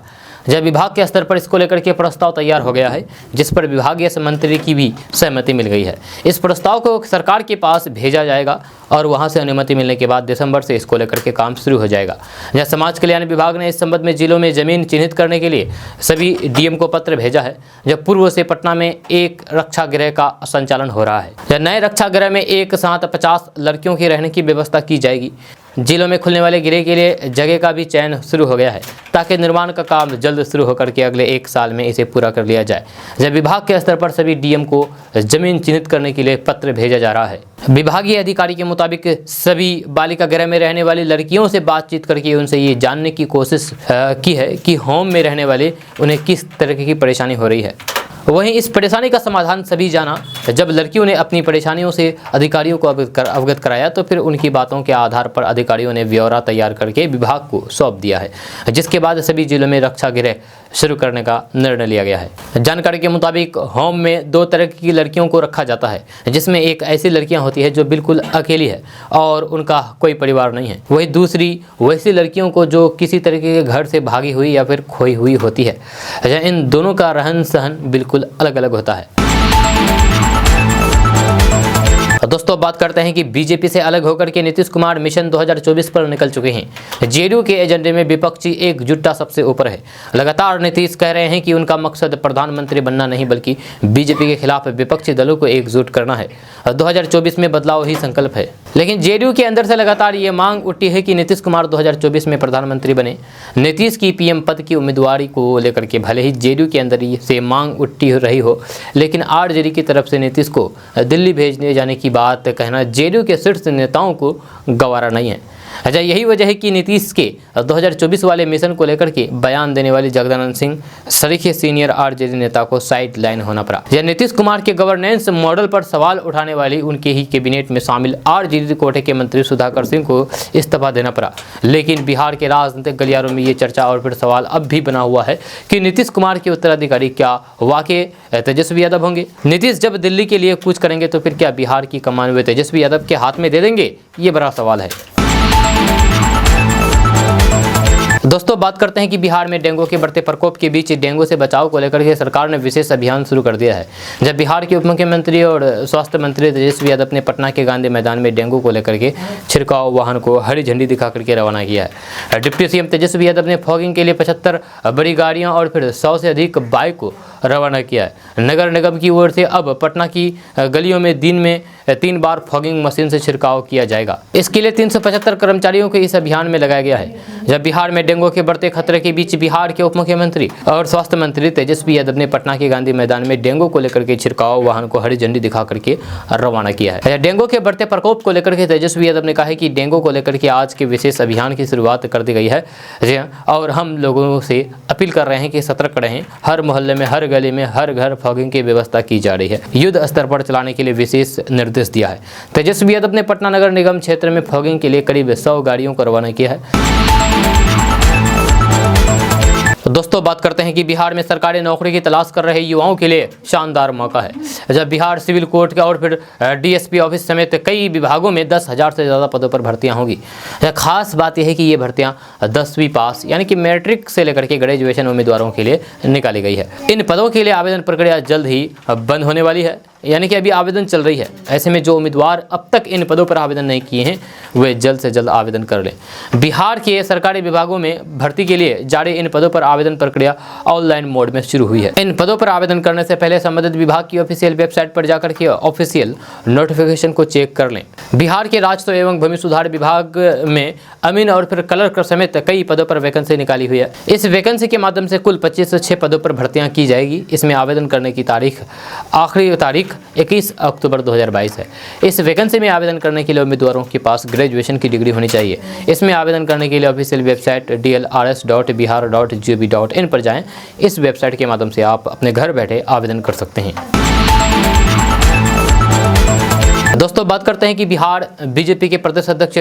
जब विभाग के स्तर पर इसको लेकर के प्रस्ताव तैयार हो गया है, जिस पर विभागीय मंत्री की भी सहमति मिल गई है। इस प्रस्ताव को सरकार के पास भेजा जाएगा और वहां से अनुमति मिलने के बाद दिसंबर से इसको लेकर के काम शुरू हो जाएगा। जहाँ समाज कल्याण विभाग ने इस संबंध में जिलों में जमीन चिन्हित करने के लिए सभी डीएम को पत्र भेजा है। जब पूर्व से पटना में एक रक्षा गृह का संचालन हो रहा है। जब नए रक्षा गृह में एक साथ 50 लड़कियों की रहने की व्यवस्था की जाएगी। जिलों में खुलने वाले गृह के लिए जगह का भी चयन शुरू हो गया है, ताकि निर्माण का काम जल्द शुरू होकर के अगले 1 साल में इसे पूरा कर लिया जाए। जब विभाग के स्तर पर सभी डीएम को जमीन चिन्हित करने के लिए पत्र भेजा जा रहा है। विभागीय अधिकारी के मुताबिक सभी बालिका गृह में रहने वाली लड़कियों से बातचीत करके उनसे ये जानने की कोशिश की है कि होम में रहने वाले उन्हें किस तरह की परेशानी हो रही है। वहीं इस परेशानी का समाधान सभी जाना जब लड़कियों ने अपनी परेशानियों से अधिकारियों को अवगत कराया, तो फिर उनकी बातों के आधार पर अधिकारियों ने ब्यौरा तैयार करके विभाग को सौंप दिया है, जिसके बाद सभी जिलों में रक्षा गृह शुरू करने का निर्णय लिया गया है। जानकारी के मुताबिक होम में 2 तरह की लड़कियों को रखा जाता है, जिसमें एक ऐसी लड़कियां होती है जो बिल्कुल अकेली है और उनका कोई परिवार नहीं है, वही दूसरी वैसी लड़कियों को जो किसी तरीके के घर से भागी हुई या फिर खोई हुई होती है। इन दोनों का रहन सहन बिल्कुल अलग अलग होता है। दोस्तों बात करते हैं कि बीजेपी से अलग होकर के नीतीश कुमार मिशन 2024 पर निकल चुके हैं। जेडीयू के एजेंडे में विपक्षी एकजुटता सबसे ऊपर है। लगातार नीतीश कह रहे हैं कि उनका मकसद प्रधानमंत्री बनना नहीं बल्कि बीजेपी के खिलाफ विपक्षी दलों को एकजुट करना है। 2024 में बदलाव ही संकल्प है। लेकिन जेडीयू के अंदर से लगातार ये मांग उठी है कि नीतीश कुमार 2024 में प्रधानमंत्री बने। नीतीश की पीएम पद की उम्मीदवारी को लेकर के भले ही जेडीयू के अंदर से मांग उठी रही हो, लेकिन आरजेडी की तरफ से नीतीश को दिल्ली भेजने जाने की बात कहना जेडीयू के शीर्ष नेताओं को गवारा नहीं है। अच्छा, यही वजह है कि नीतीश के 2024 वाले मिशन को लेकर के बयान देने वाली जगदानंद सिंह सरीखे सीनियर आरजेडी नेता को साइड लाइन होना पड़ा। यह नीतीश कुमार के गवर्नेंस मॉडल पर सवाल उठाने वाली उनके ही कैबिनेट में शामिल आरजेडी कोटे के मंत्री सुधाकर सिंह को इस्तीफा देना पड़ा। लेकिन बिहार के राजनीतिक गलियारों में ये चर्चा और फिर सवाल अब भी बना हुआ है कि नीतीश कुमार के उत्तराधिकारी क्या वाकई तेजस्वी यादव होंगे। नीतीश जब दिल्ली के लिए कूच करेंगे तो फिर क्या बिहार की कमान वे तेजस्वी यादव के हाथ में दे देंगे? ये बड़ा सवाल है। दोस्तों बात करते हैं कि बिहार में डेंगू के बढ़ते प्रकोप के बीच डेंगू से बचाव को लेकर के सरकार ने विशेष अभियान शुरू कर दिया है। जब बिहार के उप मुख्यमंत्री और स्वास्थ्य मंत्री तेजस्वी यादव ने पटना के गांधी मैदान में डेंगू को लेकर के छिड़काव वाहन को हरी झंडी दिखा करके रवाना किया है। डिप्टी सीएम तेजस्वी यादव ने फॉगिंग के लिए 75 बड़ी गाड़ियां और फिर 100 से अधिक बाइक को रवाना किया है। नगर निगम की ओर से अब पटना की गलियों में दिन में 3 बार फॉगिंग मशीन से छिड़काव किया जाएगा। इसके लिए 375 कर्मचारियों को इस अभियान में लगाया गया है। जब बिहार में डेंगू के बढ़ते खतरे के बीच बिहार के उप मुख्यमंत्री और स्वास्थ्य मंत्री तेजस्वी यादव ने पटना के गांधी मैदान में डेंगू को लेकर के छिड़काव वाहन को हरी झंडी दिखा करके रवाना किया है। डेंगू के बढ़ते प्रकोप को लेकर के तेजस्वी यादव ने कहा है कि डेंगू को लेकर के आज के विशेष अभियान की शुरुआत कर दी गई है और हम लोगों से अपील कर रहे हैं कि सतर्क रहें। हर मोहल्ले में, हर गली में, हर घर फॉगिंग की व्यवस्था की जा रही है। युद्ध स्तर पर चलाने के लिए विशेष निर्देश दिया है। तेजस्वी यादव ने पटना नगर निगम क्षेत्र में फॉगिंग के लिए करीब 100 गाड़ियों को रवाना किया है। दोस्तों बात करते हैं कि बिहार में सरकारी नौकरी की तलाश कर रहे युवाओं के लिए शानदार मौका है। जब बिहार सिविल कोर्ट का और फिर डीएसपी ऑफिस समेत कई विभागों में 10,000 से ज़्यादा पदों पर भर्तियां होंगी। खास बात यह है कि ये भर्तियां 10वीं पास यानी कि मैट्रिक से लेकर के ग्रेजुएशन उम्मीदवारों के लिए निकाली गई है। इन पदों के लिए आवेदन प्रक्रिया जल्द ही बंद होने वाली है, यानी कि अभी आवेदन चल रही है। ऐसे में जो उम्मीदवार अब तक इन पदों पर आवेदन नहीं किए हैं वे जल्द से जल्द आवेदन कर लें। बिहार के सरकारी विभागों में भर्ती के लिए जारी इन पदों पर आवेदन प्रक्रिया ऑनलाइन मोड में शुरू हुई है। इन पदों पर आवेदन करने से पहले संबंधित विभाग की ऑफिशियल वेबसाइट पर जाकर के ऑफिशियल नोटिफिकेशन को चेक कर लें। बिहार के राजस्व एवं भूमि सुधार विभाग में अमीन और फिर क्लर्क समेत कई पदों पर वैकेंसी निकाली हुई है। इस वैकेंसी के माध्यम से कुल 25 से 6 पदों पर भर्तियां की जाएगी। इसमें आवेदन करने की आखिरी तारीख 21 अक्टूबर 2022 है। इस वैकेंसी में आवेदन करने के लिए उम्मीदवारों के पास ग्रेजुएशन की डिग्री होनी चाहिए। इसमें आवेदन करने के लिए ऑफिशियल वेबसाइट dlrs.bihar.gov.in पर जाएं। इस वेबसाइट के माध्यम से आप अपने घर बैठे आवेदन कर सकते हैं। दोस्तों बात करते हैं कि बिहार बीजेपी के प्रदेश अध्यक्ष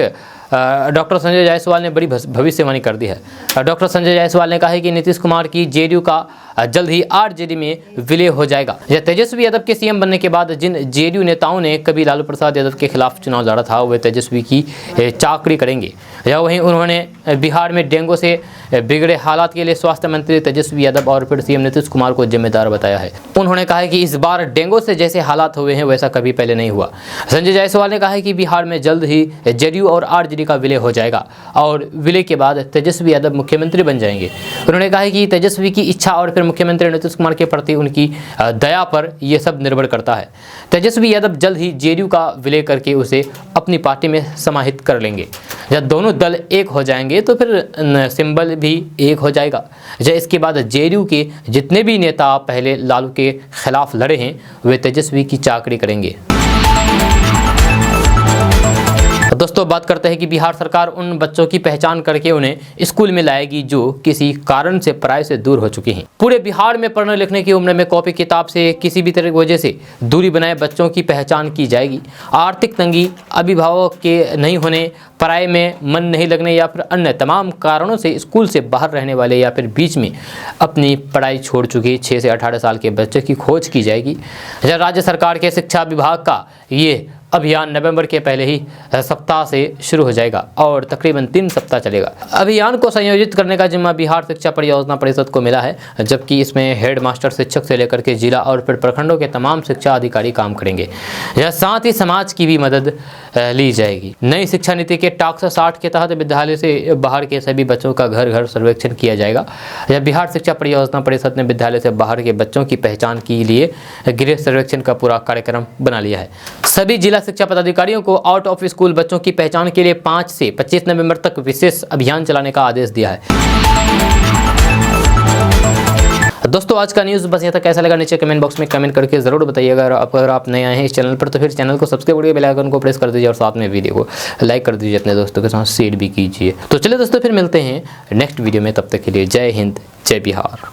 डॉक्टर संजय जायसवाल ने बड़ी भविष्यवाणी कर दी है। डॉक्टर संजय जायसवाल ने कहा है कि नीतीश कुमार की जेडीयू का जल्द ही आरजेडी में विलय हो जाएगा। यह तेजस्वी यादव के सीएम बनने के बाद जिन जेडीयू नेताओं ने कभी लालू प्रसाद यादव के खिलाफ चुनाव लड़ा था वे तेजस्वी की चाकरी करेंगे। या वहीं उन्होंने बिहार में डेंगू से बिगड़े हालात के लिए स्वास्थ्य मंत्री तेजस्वी यादव और फिर सीएम नीतीश कुमार को जिम्मेदार बताया है। उन्होंने कहा है कि इस बार डेंगू से जैसे हालात हुए हैं वैसा कभी पहले नहीं हुआ। संजय जायसवाल ने कहा है कि बिहार में जल्द ही जेडीयू और आरजेडी का विलय हो जाएगा और विलय के बाद तेजस्वी यादव मुख्यमंत्री बन जाएंगे। उन्होंने कहा है कि तेजस्वी की इच्छा और फिर मुख्यमंत्री नीतीश कुमार के प्रति उनकी दया पर यह सब निर्भर करता है। तेजस्वी यादव जल्द ही जेडीयू का विलय करके उसे अपनी पार्टी में समाहित कर लेंगे। जब दोनों दल एक हो जाएंगे तो फिर सिंबल भी एक हो जाएगा। जब इसके बाद जेडीयू के जितने भी नेता पहले लालू के खिलाफ लड़े हैं वे तेजस्वी की चाकरी करेंगे। दोस्तों बात करते हैं कि बिहार सरकार उन बच्चों की पहचान करके उन्हें स्कूल में लाएगी जो किसी कारण से पढ़ाई से दूर हो चुके हैं। पूरे बिहार में पढ़ने लिखने की उम्र में कॉपी किताब से किसी भी तरह की वजह से दूरी बनाए बच्चों की पहचान की जाएगी। आर्थिक तंगी, अभिभावक के नहीं होने, पढ़ाई में मन नहीं लगने या फिर अन्य तमाम कारणों से स्कूल से बाहर रहने वाले या फिर बीच में अपनी पढ़ाई छोड़ चुके 6 से 18 साल के बच्चे की खोज की जाएगी। राज्य सरकार के शिक्षा विभाग का ये अभियान नवंबर के पहले ही सप्ताह से शुरू हो जाएगा और तकरीबन 3 सप्ताह चलेगा। अभियान को संयोजित करने का जिम्मा बिहार शिक्षा परियोजना परिषद को मिला है, जबकि इसमें हेड मास्टर शिक्षक से लेकर के जिला और फिर प्रखंडों के तमाम शिक्षा अधिकारी काम करेंगे। यह साथ ही समाज की भी मदद ली जाएगी। नई शिक्षा नीति के टास्क 60 के तहत विद्यालय से बाहर के सभी बच्चों का घर घर सर्वेक्षण किया जाएगा। यह बिहार शिक्षा परियोजना परिषद ने विद्यालय से बाहर के बच्चों की पहचान के लिए गृह सर्वेक्षण का पूरा कार्यक्रम बना लिया है। सभी जिला शिक्षा पदाधिकारियों को आउट ऑफ स्कूल बच्चों की पहचान के लिए 5 से 25 नवंबर तक विशेष अभियान चलाने का आदेश दिया है। दोस्तों आज का न्यूज़ बस यहाँ तक। कैसा लगा नीचे कमेंट बॉक्स में कमेंट करके जरूर बताइएगा। अगर आप नए आए हैं इस चैनल पर तो फिर चैनल को सब्सक्राइब करके बेल आइकन को प्रेस कर दीजिए और साथ में वीडियो को लाइक कर दीजिए, अपने दोस्तों के साथ शेयर भी कीजिए। तो चलिए दोस्तों फिर मिलते हैं नेक्स्ट वीडियो में, तब तक के लिए जय हिंद, जय बिहार।